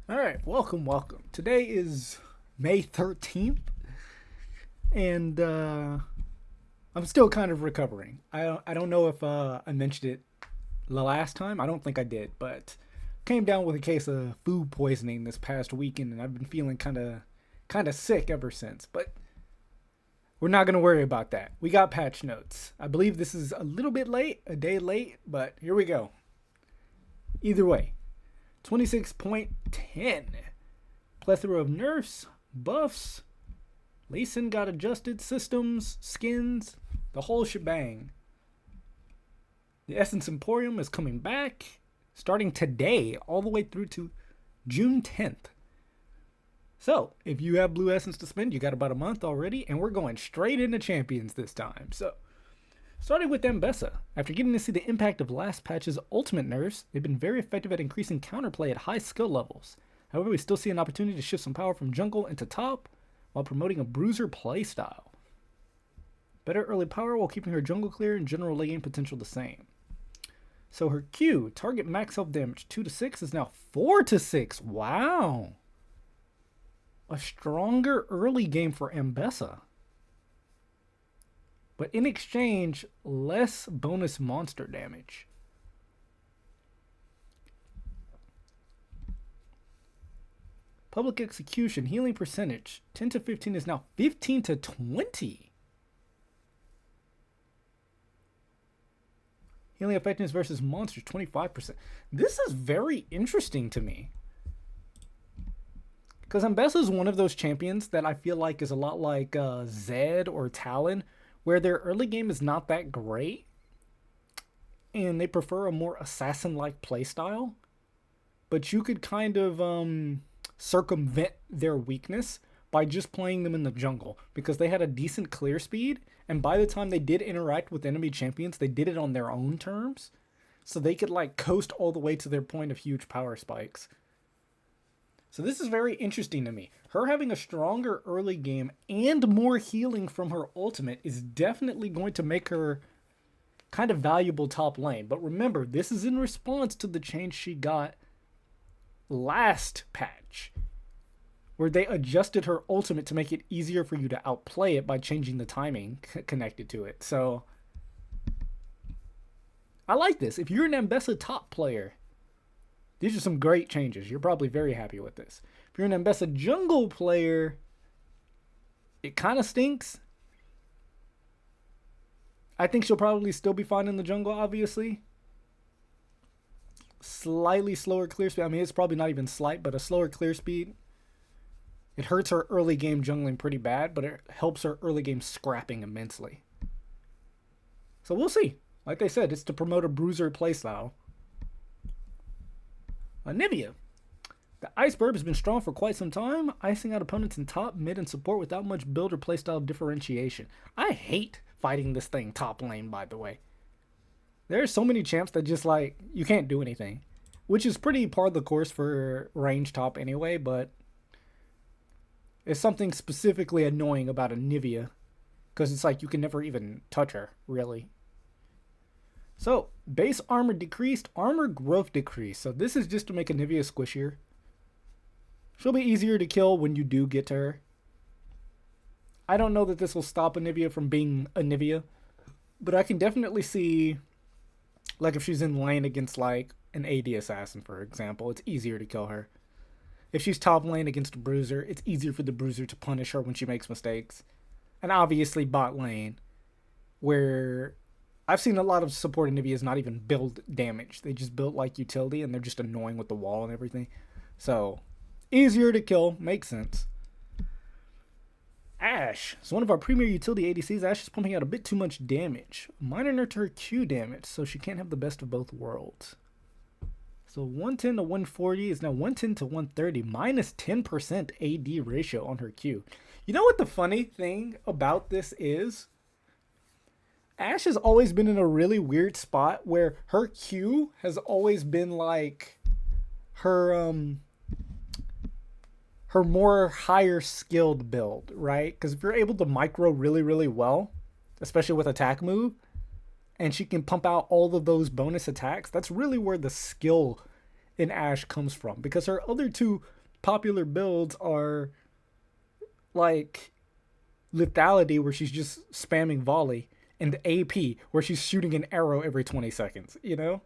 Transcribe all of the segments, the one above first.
All right, welcome. Today is May 13th, and I'm still kind of recovering. I don't know if I mentioned it the last time. I don't think I did, but came down with a case of food poisoning this past weekend, and I've been feeling kind of sick ever since. But we're not gonna worry about that. We got patch notes. I believe this is a little bit late, a day late, but here we go. Either way, 26.10. Plethora of nerfs, buffs. Lee Sin got adjusted systems, skins, the whole shebang. The Essence Emporium is coming back starting today all the way through to June 10th. So, if you have blue essence to spend, you got about a month already, and we're going straight into champions this time. So, starting with Ambessa. After getting to see the impact of last patch's ultimate nerfs, they've been very effective at increasing counterplay at high skill levels. However, we still see an opportunity to shift some power from jungle into top while promoting a bruiser playstyle. Better early power while keeping her jungle clear and general laning potential the same. So her Q, target max health damage 2 to 6 is now 4 to 6. Wow. A stronger early game for Ambessa. But in exchange, less bonus monster damage. Public execution, healing percentage, 10 to 15 is now 15 to 20. Healing effectiveness versus monsters, 25%. This is very interesting to me. Because Ambessa is one of those champions that I feel like is a lot like Zed or Talon, where their early game is not that great, and they prefer a more assassin-like playstyle. But you could kind of circumvent their weakness by just playing them in the jungle, because they had a decent clear speed, and by the time they did interact with enemy champions, they did it on their own terms, so they could like coast all the way to their point of huge power spikes. So this is very interesting to me. Her having a stronger early game and more healing from her ultimate is definitely going to make her kind of valuable top lane. But remember, this is in response to the change she got last patch, where they adjusted her ultimate to make it easier for you to outplay it by changing the timing connected to it. So I like this. If you're an Ambessa top player, these are some great changes. You're probably very happy with this. If you're an Ambessa jungle player, it kind of stinks. I think she'll probably still be fine in the jungle, obviously. Slightly slower clear speed. I mean, it's probably not even slight, but a slower clear speed. It hurts her early game jungling pretty bad, but it helps her early game scrapping immensely. So we'll see. Like they said, it's to promote a bruiser playstyle. Nivea. The Iceberg has been strong for quite some time, icing out opponents in top, mid, and support without much build or playstyle differentiation. I hate fighting this thing top lane, by the way. There are so many champs that just like, you can't do anything. Which is pretty par of the course for range top anyway, but it's something specifically annoying about a Nivea. Because it's like you can never even touch her, really. So, base armor decreased, armor growth decreased. So this is just to make a Nivea squishier. She'll be easier to kill when you do get to her. I don't know that this will stop a Nivea from being a Nivea, but I can definitely see, like if she's in lane against like an AD assassin, for example, it's easier to kill her. If she's top lane against a bruiser, it's easier for the bruiser to punish her when she makes mistakes. And obviously bot lane, where I've seen a lot of support Niveas not even build damage. They just build like utility and they're just annoying with the wall and everything. So, easier to kill. Makes sense. Ashe. So one of our premier utility ADCs, Ashe is pumping out a bit too much damage. Minor nerf to her Q damage, so she can't have the best of both worlds. So 110 to 140 is now 110 to 130, minus 10% AD ratio on her Q. You know what the funny thing about this is? Ashe has always been in a really weird spot where her Q has always been like her more higher skilled build, right? Because if you're able to micro really, really well, especially with attack move, and she can pump out all of those bonus attacks, that's really where the skill in Ashe comes from. Because her other two popular builds are like lethality, where she's just spamming volley, and AP, where she's shooting an arrow every 20 seconds, you know?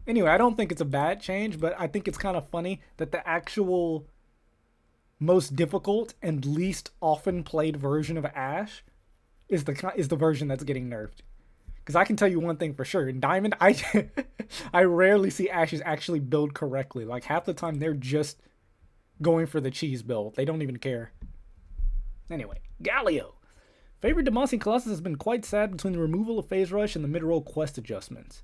Anyway, I don't think it's a bad change, but I think it's kind of funny that the actual most difficult and least often played version of Ash is the version that's getting nerfed. Because I can tell you one thing for sure: in Diamond, I rarely see Ashes actually build correctly. Like half the time, they're just going for the cheese build. They don't even care. Anyway, Galio. Favorite Demacian Colossus has been quite sad between the removal of Phase Rush and the mid-roll quest adjustments.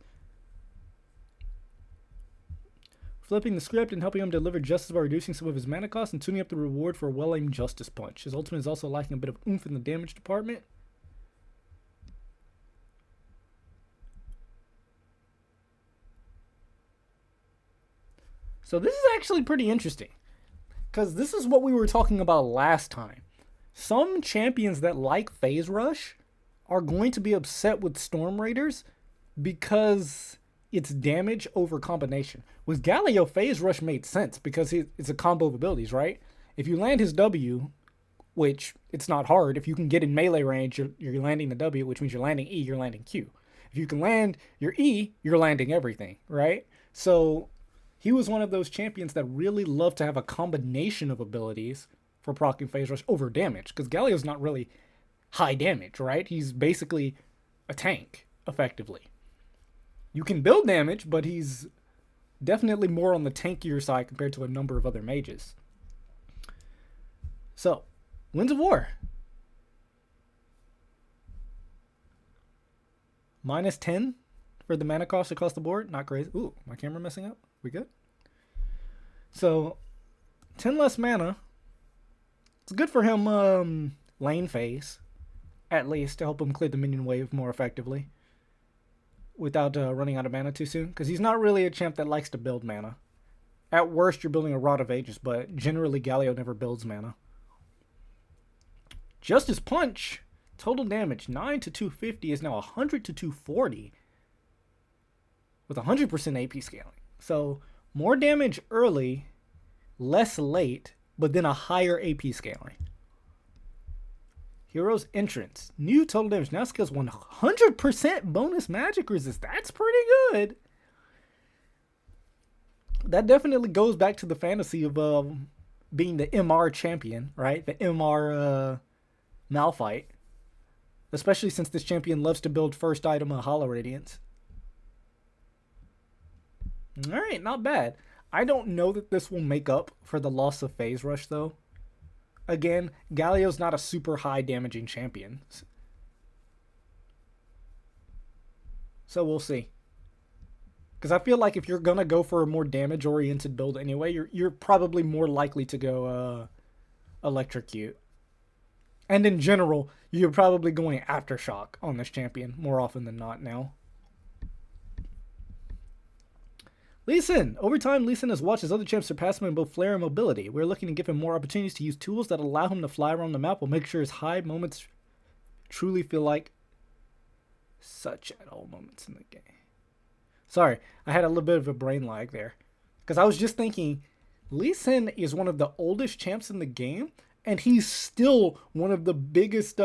Flipping the script and helping him deliver justice by reducing some of his mana costs and tuning up the reward for a well-aimed Justice Punch. His ultimate is also lacking a bit of oomph in the damage department. So this is actually pretty interesting, because this is what we were talking about last time. Some champions that like Phase Rush are going to be upset with Storm Raiders because it's damage over combination. With Galio, Phase Rush made sense because it's a combo of abilities, right? If you land his W, which it's not hard, if you can get in melee range, you're landing the W, which means you're landing E, you're landing Q. If you can land your E, you're landing everything, right? So he was one of those champions that really loved to have a combination of abilities for proccing Phase Rush over damage, because Galio's not really high damage, right? He's basically a tank, effectively. You can build damage, but he's definitely more on the tankier side compared to a number of other mages. So, Winds of War. -10 for the mana cost across the board. Not crazy. Ooh, my camera messing up? We good? So, 10 less mana. It's good for him lane phase, at least, to help him clear the minion wave more effectively without running out of mana too soon, because he's not really a champ that likes to build mana. At worst, you're building a Rod of Ages, but generally Galio never builds mana. Justice Punch, total damage 9 to 250 is now 100 to 240 with 100% AP scaling. So more damage early, less late, but then a higher AP scaling. Hero's Entrance. New total damage. Now scales 100% bonus magic resist. That's pretty good. That definitely goes back to the fantasy of being the MR champion, right? The MR Malphite. Especially since this champion loves to build first item of Hollow Radiance. Alright, not bad. I don't know that this will make up for the loss of Phase Rush, though. Again, Galio's not a super high damaging champion. So we'll see. Because I feel like if you're going to go for a more damage-oriented build anyway, you're probably more likely to go Electrocute. And in general, you're probably going Aftershock on this champion more often than not now. Lee Sin. Over time, Lee Sin has watched his other champs surpass him in both flair and mobility. We're looking to give him more opportunities to use tools that allow him to fly around the map while make sure his high moments truly feel like such at all moments in the game. Sorry, I had a little bit of a brain lag there. Because I was just thinking, Lee Sin is one of the oldest champs in the game, and he's still one of the biggest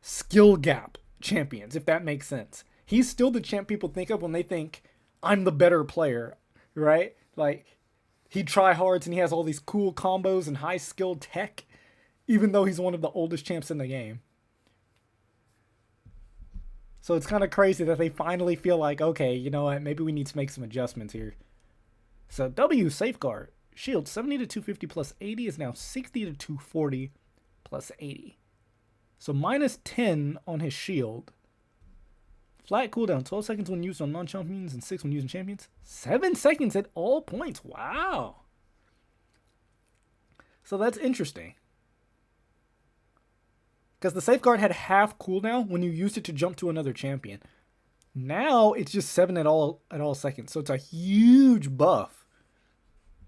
skill gap champions, if that makes sense. He's still the champ people think of when they think, I'm the better player, right? Like, he try-hards and he has all these cool combos and high-skilled tech, even though he's one of the oldest champs in the game. So it's kind of crazy that they finally feel like, okay, you know what, maybe we need to make some adjustments here. So W, Safeguard. Shield, 70 to 250 plus 80 is now 60 to 240 plus 80. So -10 on his shield. Flat cooldown, 12 seconds when used on non-champions and 6 when using champions. 7 seconds at all points. Wow. So that's interesting. Because the Safeguard had half cooldown when you used it to jump to another champion. Now it's just 7 at all seconds. So it's a huge buff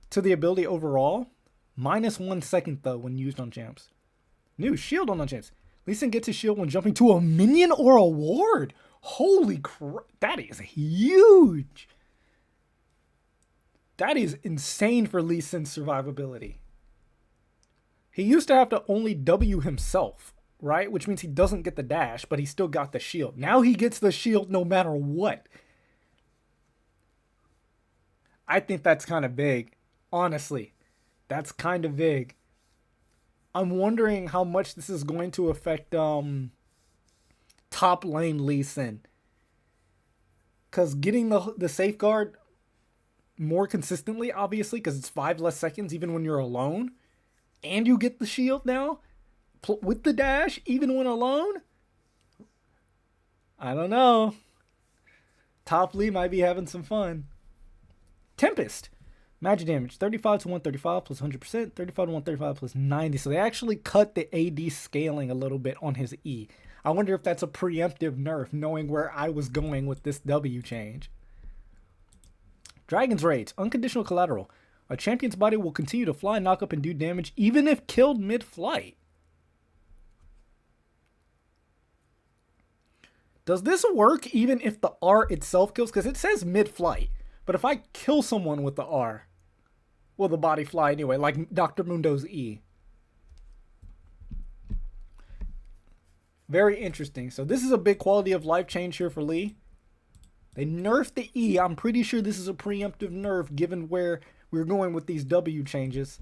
to the ability overall. -1 second though when used on champs. New shield on non-champs. Lee Sin gets his shield when jumping to a minion or a ward. Holy crap, that is huge. That is insane for Lee Sin's survivability. He used to have to only W himself, right? Which means he doesn't get the dash, but he still got the shield. Now he gets the shield no matter what. I think that's kind of big. Honestly, that's kind of big. I'm wondering how much this is going to affect top lane Lee Sin. Because getting the safeguard more consistently, obviously, because it's 5 less seconds even when you're alone, and you get the shield now with the dash even when alone. I don't know. Top Lee might be having some fun. Tempest. Magic damage, 35 to 135 plus 100%, 35 to 135 plus 90. So they actually cut the AD scaling a little bit on his E. I wonder if that's a preemptive nerf, knowing where I was going with this W change. Dragon's Rage, unconditional collateral. A champion's body will continue to fly, knock up, and do damage even if killed mid-flight. Does this work even if the R itself kills? Because it says mid-flight. But if I kill someone with the R, will the body fly anyway? Like Dr. Mundo's E. Very interesting. So this is a big quality of life change here for Lee. They nerfed the E. I'm pretty sure this is a preemptive nerf given where we're going with these W changes.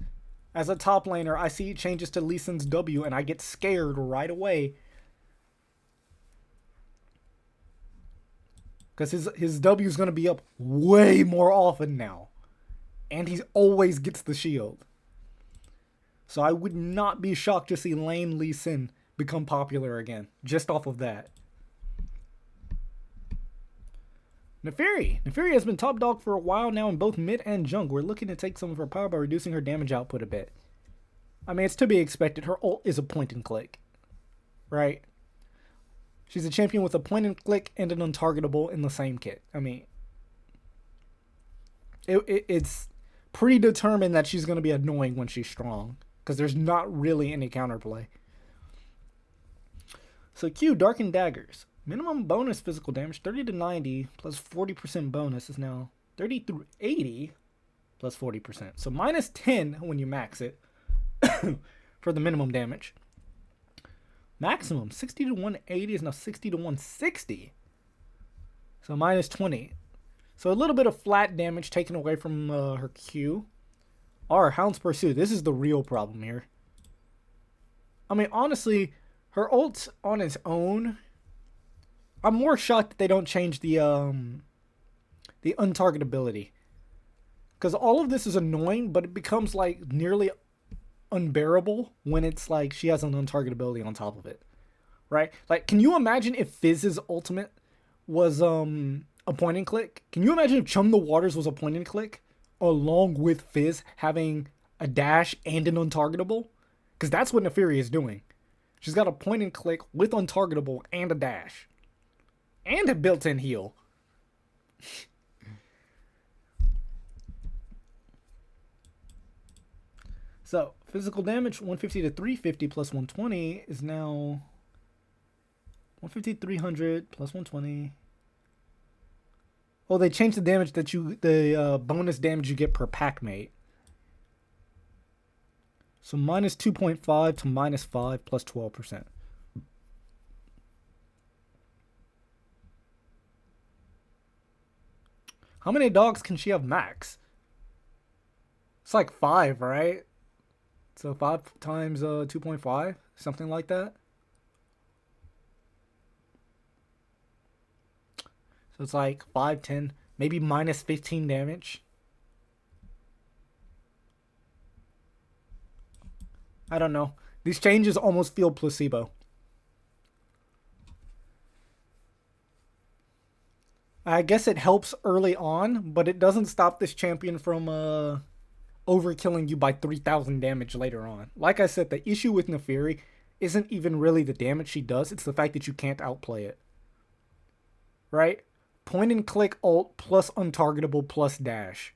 As a top laner, I see changes to Lee Sin's W and I get scared right away. Because his W is going to be up way more often now. And he always gets the shield. So I would not be shocked to see lane Lee Sin become popular again. Just off of that. Neferi. Neferi has been top dog for a while now in both mid and junk. We're looking to take some of her power by reducing her damage output a bit. I mean, it's to be expected. Her ult is a point and click. Right? She's a champion with a point and click and an untargetable in the same kit. I mean, it's predetermined that she's going to be annoying when she's strong. Because there's not really any counterplay. So Q, Darkened Daggers. Minimum bonus physical damage, 30 to 90 plus 40% bonus is now 30 through 80 plus 40%. So minus 10 when you max it for the minimum damage. Maximum 60 to 180 is now 60 to 160. So minus 20. So a little bit of flat damage taken away from her Q. Our Hound's Pursuit. This is the real problem here. I mean, honestly, her ult on its own, I'm more shocked that they don't change the untargetability. Because all of this is annoying, but it becomes like nearly unbearable when it's like she has an untargetability on top of it. Right? Like, can you imagine if Fizz's ultimate was a point and click? Can you imagine if Chum the Waters was a point and click along with Fizz having a dash and an untargetable? Because that's what Neferi is doing. She's got a point and click with untargetable and a dash. And a built-in heal. So, physical damage 150 to 350 plus 120 is now 150, 300 plus 120. Oh, they changed the damage that the bonus damage you get per pack mate. So minus 2.5 to minus 5 plus 12%. How many dogs can she have max? It's like 5, right? So 5 times 2.5, something like that. So it's like 5, 10, maybe minus 15 damage. I don't know. These changes almost feel placebo. I guess it helps early on, but it doesn't stop this champion from overkilling you by 3,000 damage later on. Like I said, the issue with Neferi isn't even really the damage she does. It's the fact that you can't outplay it. Right? Point and click ult plus untargetable plus dash.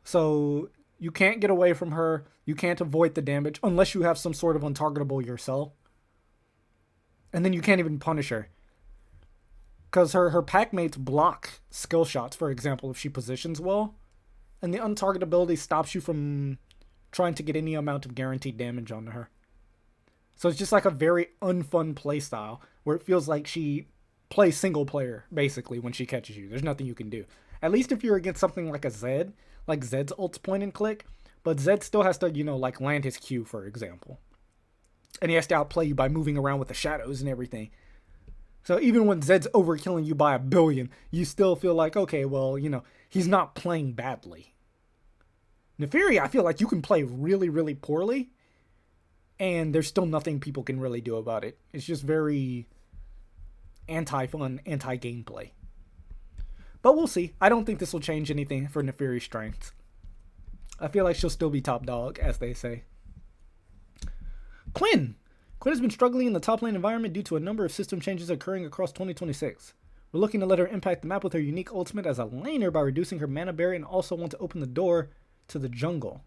So you can't get away from her. You can't avoid the damage unless you have some sort of untargetable yourself. And then you can't even punish her. Because her pack mates block skill shots, for example, if she positions well. And the untargetability stops you from trying to get any amount of guaranteed damage onto her. So it's just like a very unfun playstyle where it feels like she plays single player, basically, when she catches you. There's nothing you can do. At least if you're against something like a Zed, like Zed's ult's point and click, but Zed still has to, like land his Q, for example. And he has to outplay you by moving around with the shadows and everything. So even when Zed's overkilling you by 1 billion, you still feel like, okay, well, he's not playing badly. Neferi, I feel like you can play really, really poorly, and there's still nothing people can really do about it. It's just very anti-fun, anti-gameplay. But we'll see. I don't think this will change anything for Neferi's strengths. I feel like she'll still be top dog, as they say. Quinn has been struggling in the top lane environment due to a number of system changes occurring across 2026. We're looking to let her impact the map with her unique ultimate as a laner by reducing her mana barrier, and also want to open the door to the jungle.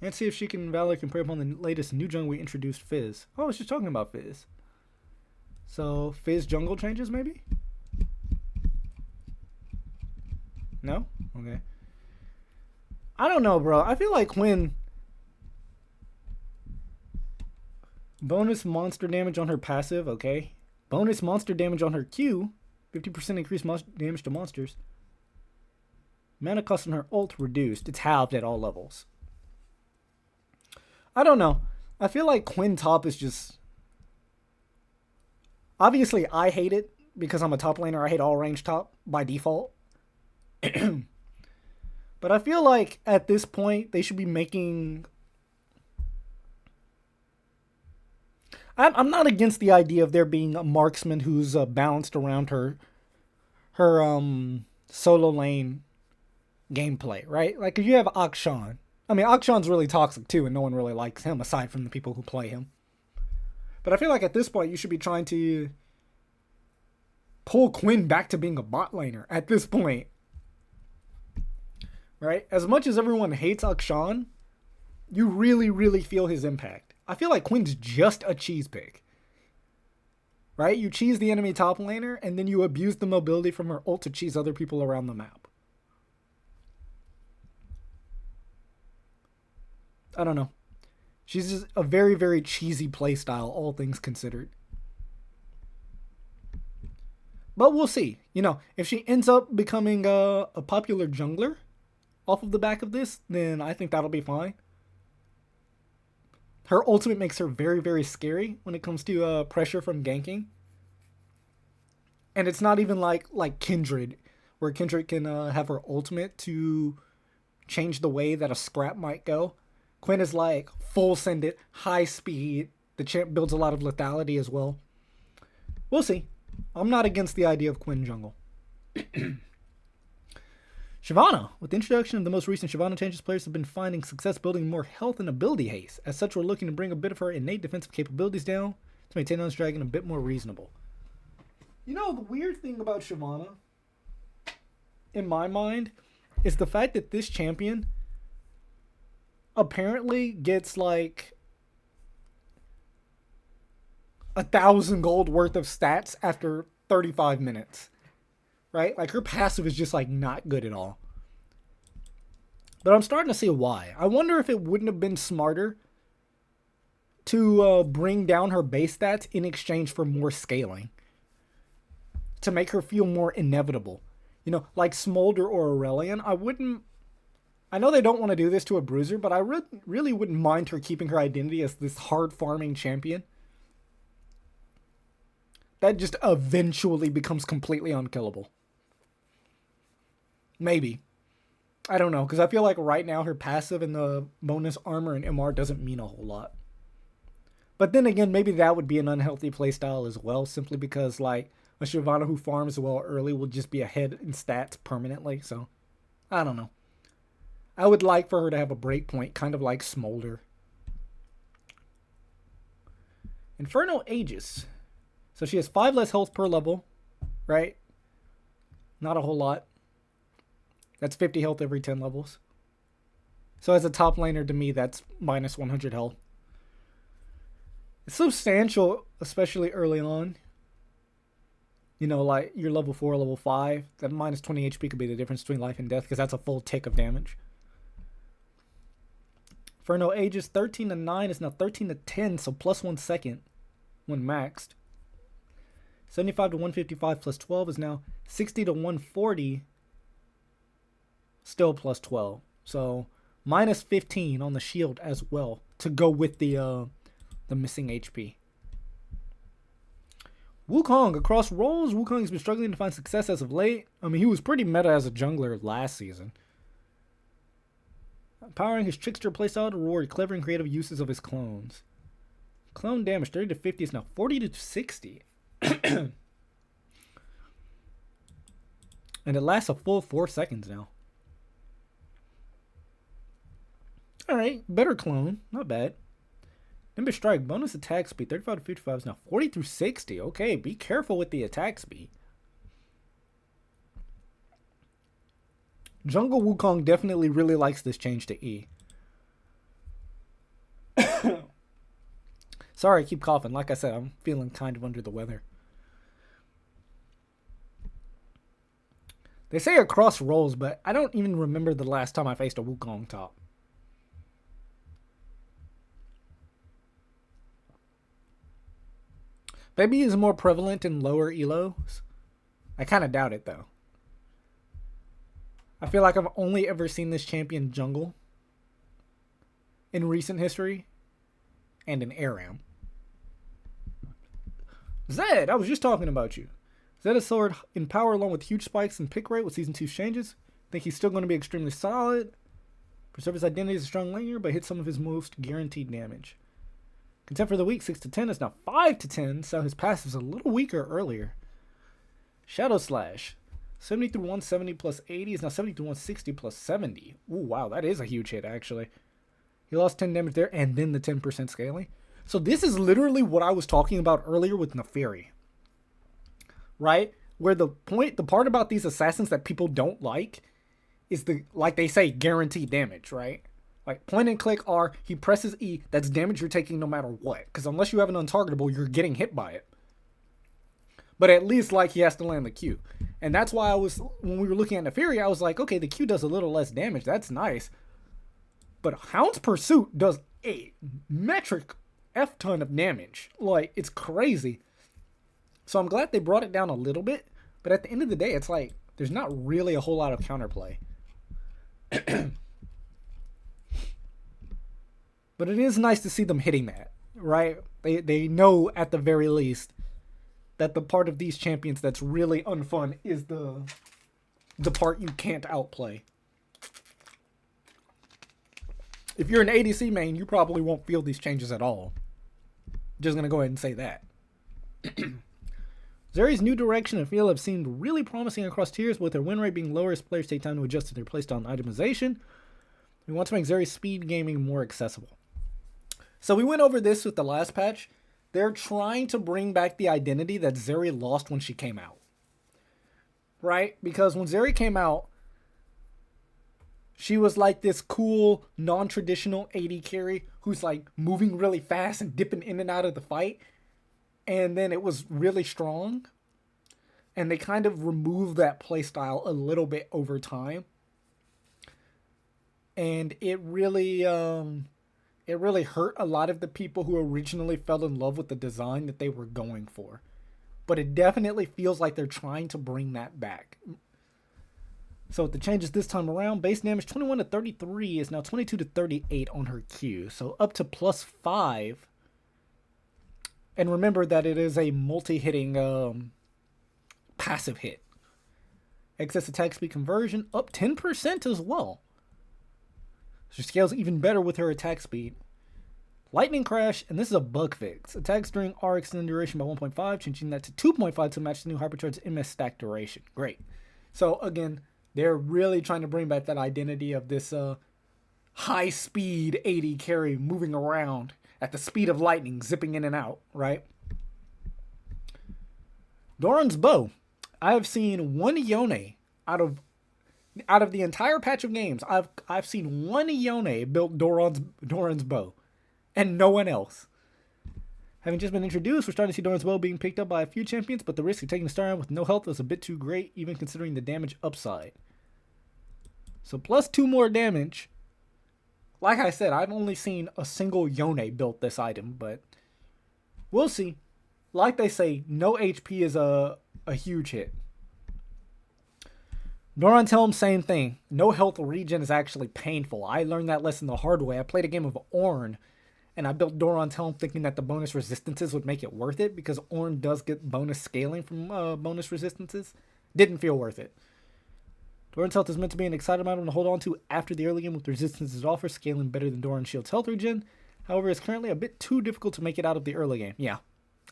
And see if she can validly compare upon the latest new jungle we introduced, Fizz. Oh, I was just talking about Fizz. So, Fizz jungle changes, maybe? No? Okay. I don't know, bro. I feel like when bonus monster damage on her passive, okay. Bonus monster damage on her Q, 50% increased damage to monsters. Mana cost on her ult reduced. It's halved at all levels. I don't know. I feel like Quinn top is just... Obviously, I hate it because I'm a top laner. I hate all range top by default. But I feel like at this point, they should be making... I'm not against the idea of there being a marksman who's balanced around her solo lane gameplay, right? Like if you have Akshan. I mean, Akshan's really toxic too, and no one really likes him aside from the people who play him. But I feel like at this point, you should be trying to pull Quinn back to being a bot laner at this point. Right? As much as everyone hates Akshan, you really, really feel his impact. I feel like Quinn's just a cheese pick. Right? You cheese the enemy top laner, and then you abuse the mobility from her ult to cheese other people around the map. I don't know. She's just a very, very cheesy playstyle, all things considered. But we'll see. If she ends up becoming a popular jungler off of the back of this, then I think that'll be fine. Her ultimate makes her very, very scary when it comes to pressure from ganking. And it's not even like Kindred, where Kindred can have her ultimate to change the way that a scrap might go. Quinn is like full send it, high speed. The champ builds a lot of lethality as well. We'll see. I'm not against the idea of Quinn jungle. Shyvana. With the introduction of the most recent Shyvana changes, players have been finding success building more health and ability haste. As such, we're looking to bring a bit of her innate defensive capabilities down to make Taeyeon's Dragon a bit more reasonable. The weird thing about Shyvana, in my mind, is the fact that this champion apparently gets like 1,000 gold worth of stats after 35 minutes. Right? Like her passive is just like not good at all. But I'm starting to see why. I wonder if it wouldn't have been smarter to bring down her base stats in exchange for more scaling. To make her feel more inevitable. Like Smolder or Aurelion, I know they don't want to do this to a bruiser, but I really wouldn't mind her keeping her identity as this hard farming champion. That just eventually becomes completely unkillable. Maybe. I don't know, because I feel like right now her passive and the bonus armor and MR doesn't mean a whole lot. But then again, maybe that would be an unhealthy playstyle as well, simply because like a Shyvana who farms well early will just be ahead in stats permanently, so I don't know. I would like for her to have a breakpoint, kind of like Smolder. Inferno Aegis. So she has 5 less health per level, right? Not a whole lot. That's 50 health every 10 levels. So as a top laner, to me, that's minus 100 health. It's substantial, especially early on. You know, like your level 4, level 5, that minus 20 HP could be the difference between life and death because that's a full tick of damage. For no ages 13 to 9 is now 13 to 10, so plus 1 second when maxed. 75 to 155 plus 12 is now 60 to 140, still plus 12. So minus 15 on the shield as well to go with the missing HP. Wukong across roles. Wukong has been struggling to find success as of late. I mean, he was pretty meta as a jungler last season. Powering his trickster playstyle to reward clever and creative uses of his clones. Clone damage 30 to 50 is now 40 to 60. And it lasts a full 4 seconds now. Alright, better clone. Not bad. Nimbus Strike, bonus attack speed, 35 to 55 is now 40 through 60. Okay, be careful with the attack speed. Jungle Wukong definitely really likes this change to E. Sorry, I keep coughing. Like I said, I'm feeling kind of under the weather. They say across roles, but I don't even remember the last time I faced a Wukong top. Maybe he's more prevalent in lower elos. I kind of doubt it, though. I feel like I've only ever seen this champion jungle in recent history and in ARAM. Zed, I was just talking about you. Zed is soared in power along with huge spikes in pick rate with Season 2's changes. Think he's still going to be extremely solid. Preserve his identity as a strong laner, but hit some of his moves to guaranteed damage. Contempt for the weak, 6 to 10 is now 5 to 10, so his passive is a little weaker earlier. Shadow Slash, 70 through 170 plus 80 is now 70 through 160 plus 70. Ooh, wow, that is a huge hit, actually. He lost 10 damage there, and then the 10% scaling. So this is literally what I was talking about earlier with Neferi. Right? Where the part about these assassins that people don't like is like they say, guaranteed damage, right? Like, point and click R, he presses E, that's damage you're taking no matter what. Because unless you have an untargetable, you're getting hit by it. But at least, like, he has to land the Q. And that's why when we were looking at Neferi, I was like, okay, the Q does a little less damage. That's nice. But Hound's Pursuit does a metric F-ton of damage. Like, it's crazy. So I'm glad they brought it down a little bit. But at the end of the day, it's like, there's not really a whole lot of counterplay. But it is nice to see them hitting that, right? They know at the very least that the part of these champions that's really unfun is the part you can't outplay. If you're an ADC main, you probably won't feel these changes at all. Just gonna go ahead and say that. Zeri's new direction and feel have seemed really promising across tiers, with their win rate being lower as players take time to adjust to their playstyle and itemization. We want to make Zeri's speed gaming more accessible. So we went over this with the last patch. They're trying to bring back the identity that Zeri lost when she came out. Right? Because when Zeri came out, she was like this cool, non-traditional AD carry who's like moving really fast and dipping in and out of the fight. And then it was really strong. And they kind of removed that playstyle a little bit over time. And it really hurt a lot of the people who originally fell in love with the design that they were going for. But it definitely feels like they're trying to bring that back. So with the changes this time around, base damage 21 to 33 is now 22 to 38 on her Q. So up to plus 5. And remember that it is a multi-hitting passive hit. Excess attack speed conversion up 10% as well. She scales even better with her attack speed. Lightning Crash, and this is a bug fix. Attacks during R extended duration by 1.5, changing that to 2.5 to match the new hypercharged MS stack duration. Great. So again, they're really trying to bring back that identity of this high speed AD carry moving around at the speed of lightning, zipping in and out, right? Doran's Bow. I have seen one Yone out of the entire patch of games. I've seen one Yone build Doran's Bow, and no one else. Having just been introduced, we're starting to see Doran's Bow being picked up by a few champions, but the risk of taking a star round with no health is a bit too great, even considering the damage upside. So plus 2 more damage. Like I said, I've only seen a single Yone build this item, but we'll see. Like they say, no HP is a huge hit. Doran's Helm, same thing. No health regen is actually painful. I learned that lesson the hard way. I played a game of Ornn, and I built Doran's Helm thinking that the bonus resistances would make it worth it, because Ornn does get bonus scaling from bonus resistances. Didn't feel worth it. Doran's health is meant to be an exciting item to hold on to after the early game with resistances offered, scaling better than Doran's Shield's health regen. However, it's currently a bit too difficult to make it out of the early game. Yeah,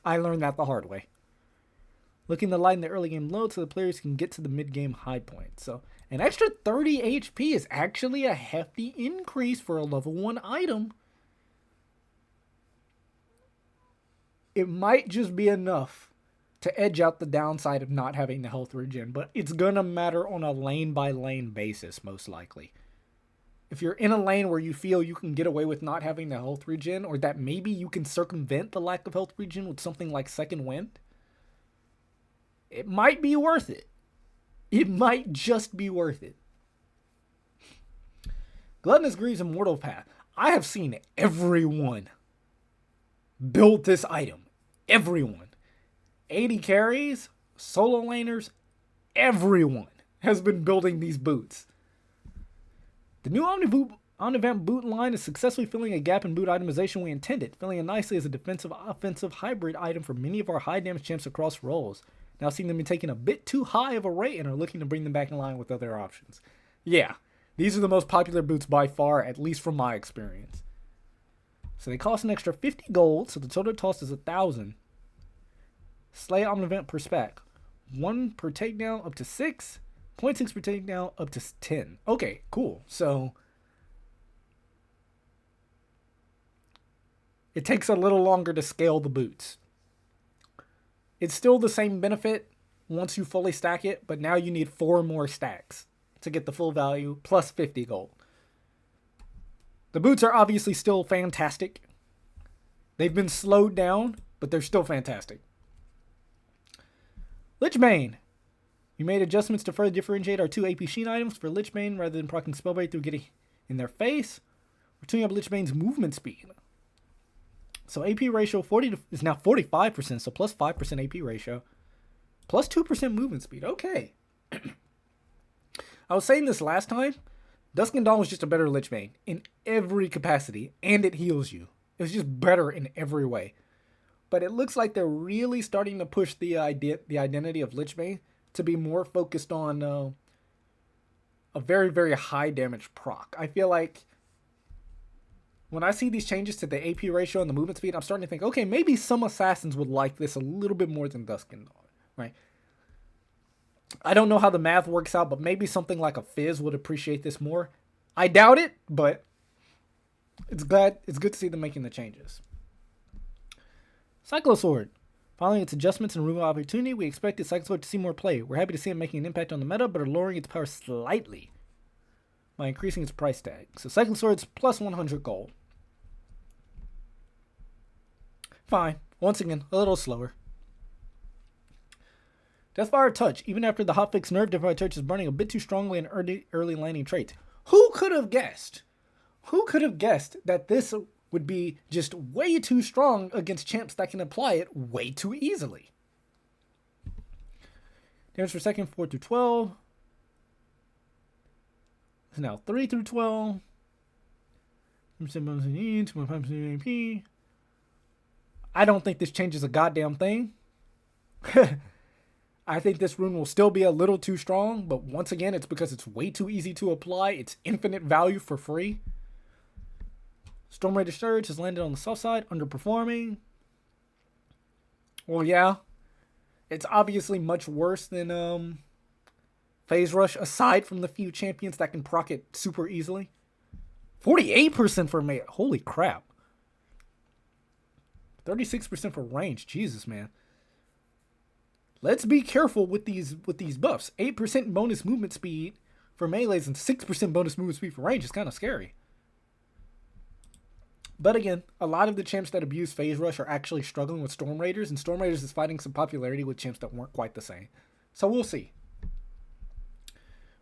I learned that the hard way. Looking to lighten the early game load so the players can get to the mid-game high point. So an extra 30 HP is actually a hefty increase for a level 1 item. It might just be enough to edge out the downside of not having the health regen, but it's going to matter on a lane-by-lane basis, most likely. If you're in a lane where you feel you can get away with not having the health regen, or that maybe you can circumvent the lack of health regen with something like Second Wind, it might be worth it. It might just be worth it. Gluttonous Greaves Immortal Path. I have seen everyone build this item. Everyone. 80 carries, solo laners, everyone has been building these boots. The new Omnivamp boot line is successfully filling a gap in boot itemization we intended, filling it nicely as a defensive-offensive hybrid item for many of our high-damage champs across roles. Now seeing them be taken a bit too high of a rate and are looking to bring them back in line with other options. Yeah, these are the most popular boots by far, at least from my experience. So they cost an extra 50 gold, so the total cost is 1,000. Slay Omnivamp per spec. 1 per takedown up to 6. 0.6 per takedown up to 10. Okay, cool. So it takes a little longer to scale the boots. It's still the same benefit once you fully stack it, but now you need 4 more stacks to get the full value plus 50 gold. The boots are obviously still fantastic. They've been slowed down, but they're still fantastic. Lichbane. We made adjustments to further differentiate our 2 AP Sheen items. For Lichbane, rather than proccing Spellbite through getting in their face, we're tuning up Lichbane's movement speed. So AP ratio is now 45%, so plus 5% AP ratio. Plus 2% movement speed. Okay. I was saying this last time. Dusk and Dawn was just a better Lichbane in every capacity, and it heals you. It was just better in every way. But it looks like they're really starting to push the identity of Lichbane to be more focused on a very, very high damage proc. I feel like when I see these changes to the AP ratio and the movement speed, I'm starting to think, okay, maybe some assassins would like this a little bit more than Dusk and Dawn, right? I don't know how the math works out, but maybe something like a Fizz would appreciate this more. I doubt it, but it's good to see them making the changes. Cyclosword. Following its adjustments and removal opportunity, we expected Cyclosword to see more play. We're happy to see it making an impact on the meta, but are lowering its power slightly by increasing its price tag. So Cyclosword's plus 100 gold. Fine. Once again, a little slower. Deathfire Touch. Even after the hotfix nerf, Deathfire Touch is burning a bit too strongly in early landing traits. Who could have guessed? Who could have guessed that this would be just way too strong against champs that can apply it way too easily? Damage per second, 4 through 12. It's now 3 through 12. 2.5% AP. I don't think this changes a goddamn thing. I think this rune will still be a little too strong, but once again, it's because it's way too easy to apply. It's infinite value for free. Storm Raider Surge has landed on the soft side, underperforming. Well, yeah. It's obviously much worse than Phase Rush, aside from the few champions that can proc it super easily. 48% for May. Holy crap. 36% for range. Jesus, man. Let's be careful with these buffs. 8% bonus movement speed for melees and 6% bonus movement speed for range is kind of scary. But again, a lot of the champs that abuse Phase Rush are actually struggling with Storm Raiders, and Storm Raiders is fighting some popularity with champs that weren't quite the same. So we'll see.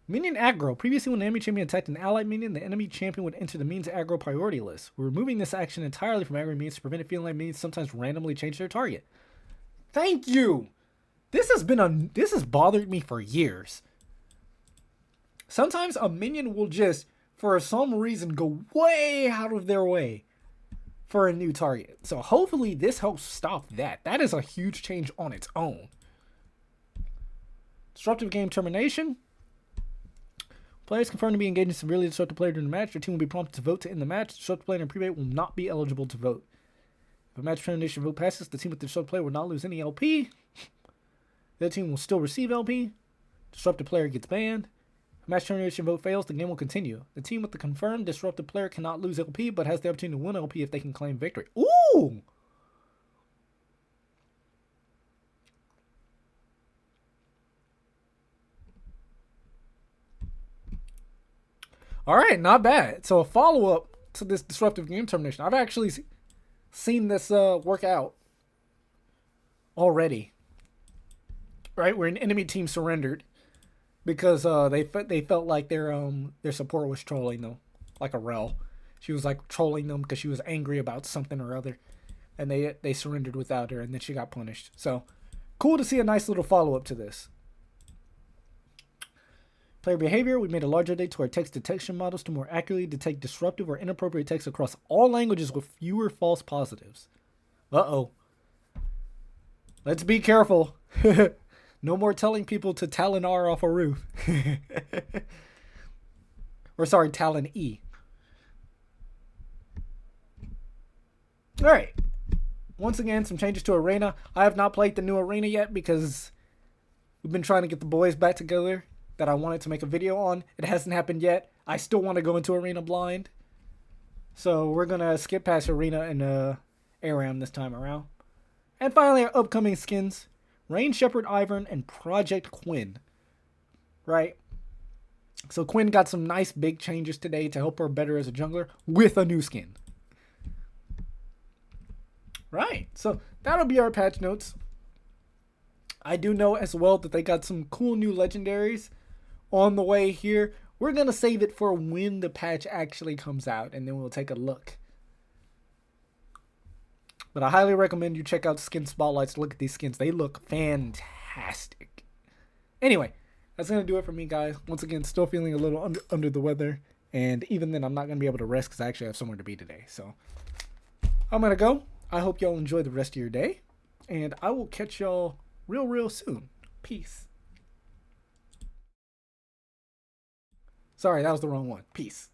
Minion aggro. Previously, when an enemy champion attacked an allied minion, the enemy champion would enter the minions aggro priority list. We're removing this action entirely from aggro minions to prevent it feeling like minions sometimes randomly change their target. Thank you! This has bothered me for years. Sometimes a minion will just, for some reason, go way out of their way for a new target. So hopefully this helps stop that. That is a huge change on its own. Disruptive game termination. Players confirmed to be engaged in severely disruptive player during the match. Your team will be prompted to vote to end the match. The disruptive player in pre-bait will not be eligible to vote. If a match termination vote passes, the team with the disruptive player will not lose any LP. The other team will still receive LP. Disruptive player gets banned. If a match termination vote fails, the game will continue. The team with the confirmed disruptive player cannot lose LP, but has the opportunity to win LP if they can claim victory. Ooh! All right, not bad. So a follow-up to this disruptive game termination. I've actually seen this work out already. Right, where an enemy team surrendered because they felt like their support was trolling them, like a rel. She was like trolling them because she was angry about something or other, and they surrendered without her, and then she got punished. So cool to see a nice little follow-up to this. Player behavior. We made a larger update to our text detection models to more accurately detect disruptive or inappropriate text across all languages with fewer false positives. Uh-oh. Let's be careful. No more telling people to Talon R off a roof. Or sorry, Talon E. Alright. Once again, some changes to Arena. I have not played the new Arena yet because we've been trying to get the boys back together that I wanted to make a video on. It hasn't happened yet. I still want to go into Arena blind. So we're going to skip past Arena and ARAM this time around. And finally, our upcoming skins. Rain Shepherd Ivern and Project Quinn. Right? So Quinn got some nice big changes today to help her better as a jungler with a new skin. Right. So that'll be our patch notes. I do know as well that they got some cool new legendaries on the way here. We're going to save it for when the patch actually comes out, and then we'll take a look. But I highly recommend you check out Skin Spotlights to look at these skins. They look fantastic. Anyway, that's going to do it for me, guys. Once again, still feeling a little under the weather. And even then, I'm not going to be able to rest because I actually have somewhere to be today. So I'm going to go. I hope y'all enjoy the rest of your day. And I will catch y'all real soon. Peace. Sorry, that was the wrong one. Peace.